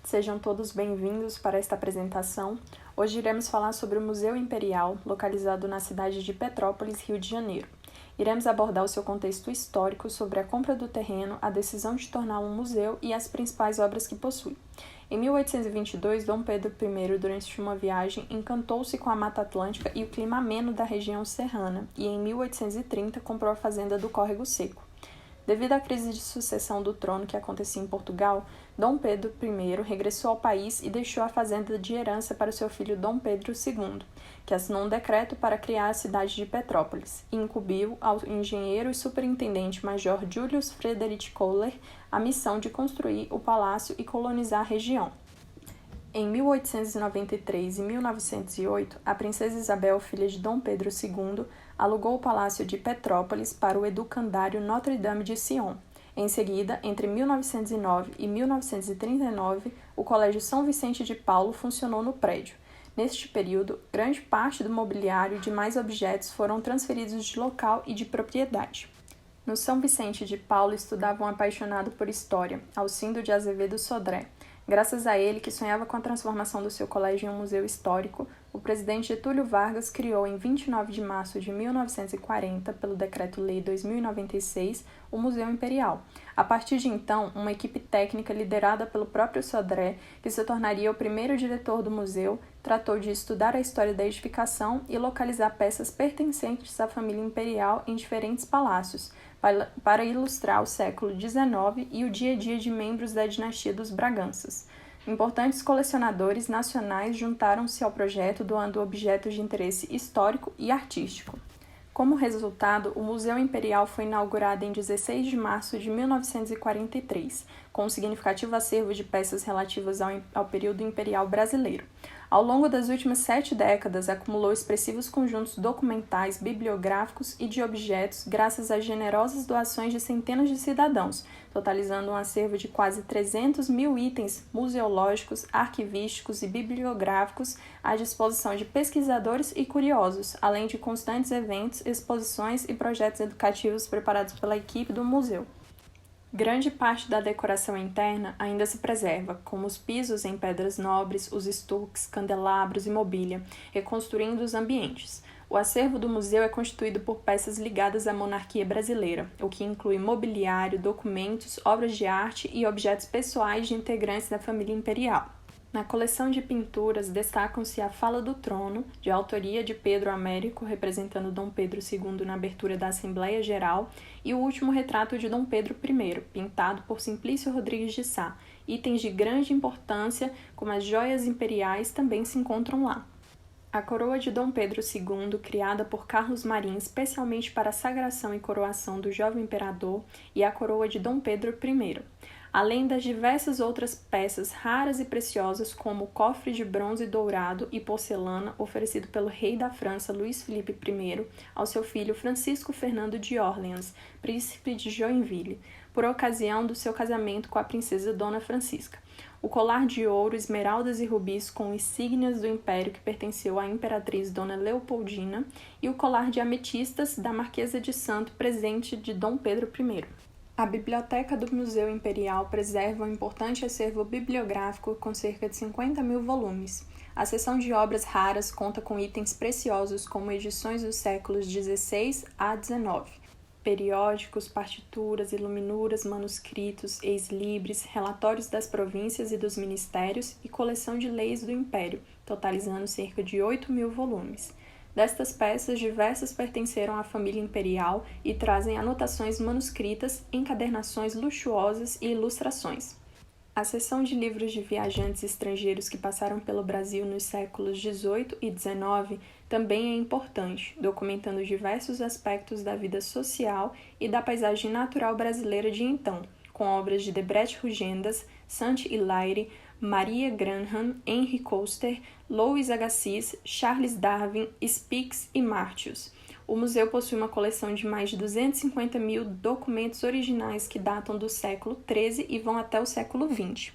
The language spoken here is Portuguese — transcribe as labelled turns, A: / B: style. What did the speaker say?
A: Sejam todos bem-vindos para esta apresentação. Hoje iremos falar sobre o Museu Imperial, localizado na cidade de Petrópolis, Rio de Janeiro. Iremos abordar o seu contexto histórico sobre a compra do terreno, a decisão de torná-lo um museu e as principais obras que possui. Em 1822, Dom Pedro I, durante uma viagem, encantou-se com a Mata Atlântica e o clima ameno da região serrana, e em 1830 comprou a fazenda do Córrego Seco. Devido à crise de sucessão do trono que acontecia em Portugal, Dom Pedro I regressou ao país e deixou a fazenda de herança para o seu filho Dom Pedro II, que assinou um decreto para criar a cidade de Petrópolis, e incumbiu ao engenheiro e superintendente-major Julius Frederick Kohler a missão de construir o palácio e colonizar a região. Em 1893 e 1908, a princesa Isabel, filha de Dom Pedro II, alugou o Palácio de Petrópolis para o educandário Notre-Dame de Sion. Em seguida, entre 1909 e 1939, o Colégio São Vicente de Paulo funcionou no prédio. Neste período, grande parte do mobiliário e demais objetos foram transferidos de local e de propriedade. No São Vicente de Paulo estudava um apaixonado por história, Alcindo de Azevedo Sodré. Graças a ele, que sonhava com a transformação do seu colégio em um museu histórico, o presidente Getúlio Vargas criou em 29 de março de 1940, pelo Decreto-Lei 2096, o Museu Imperial. A partir de então, uma equipe técnica liderada pelo próprio Sodré, que se tornaria o primeiro diretor do museu, tratou de estudar a história da edificação e localizar peças pertencentes à família imperial em diferentes palácios, para ilustrar o século XIX e o dia a dia de membros da dinastia dos Braganças. Importantes colecionadores nacionais juntaram-se ao projeto, doando objetos de interesse histórico e artístico. Como resultado, o Museu Imperial foi inaugurado em 16 de março de 1943, com um significativo acervo de peças relativas ao período imperial brasileiro. Ao longo das últimas 7 décadas, acumulou expressivos conjuntos documentais, bibliográficos e de objetos graças às generosas doações de centenas de cidadãos, totalizando um acervo de quase 300 mil itens museológicos, arquivísticos e bibliográficos à disposição de pesquisadores e curiosos, além de constantes eventos, exposições e projetos educativos preparados pela equipe do museu. Grande parte da decoração interna ainda se preserva, como os pisos em pedras nobres, os estuques, candelabros e mobília, reconstruindo os ambientes. O acervo do museu é constituído por peças ligadas à monarquia brasileira, o que inclui mobiliário, documentos, obras de arte e objetos pessoais de integrantes da família imperial. Na coleção de pinturas destacam-se a Fala do Trono, de autoria de Pedro Américo, representando Dom Pedro II na abertura da Assembleia Geral, e o último retrato de Dom Pedro I, pintado por Simplício Rodrigues de Sá. Itens de grande importância, como as joias imperiais, também se encontram lá. A coroa de Dom Pedro II, criada por Carlos Marim especialmente para a sagração e coroação do jovem imperador, e a coroa de Dom Pedro I, além das diversas outras peças raras e preciosas, como o cofre de bronze dourado e porcelana oferecido pelo rei da França Luís Filipe I ao seu filho Francisco Fernando de Orleans, príncipe de Joinville, por ocasião do seu casamento com a princesa Dona Francisca. O colar de ouro, esmeraldas e rubis com insígnias do império que pertenceu à imperatriz Dona Leopoldina e o colar de ametistas da Marquesa de Santo, presente de Dom Pedro I. A Biblioteca do Museu Imperial preserva um importante acervo bibliográfico com cerca de 50 mil volumes. A seção de obras raras conta com itens preciosos como edições dos séculos XVI a XIX, periódicos, partituras, iluminuras, manuscritos, ex-libris, relatórios das províncias e dos ministérios e coleção de leis do Império, totalizando cerca de 8 mil volumes. Destas peças, diversas pertenceram à família imperial e trazem anotações manuscritas, encadernações luxuosas e ilustrações. A seção de livros de viajantes estrangeiros que passaram pelo Brasil nos séculos XVIII e XIX também é importante, documentando diversos aspectos da vida social e da paisagem natural brasileira de então, com obras de Debret Rugendas, Saint-Hilaire, Maria Granham, Henry Coster, Louis Agassiz, Charles Darwin, Spix e Martius. O museu possui uma coleção de mais de 250 mil documentos originais que datam do século XIII e vão até o século XX.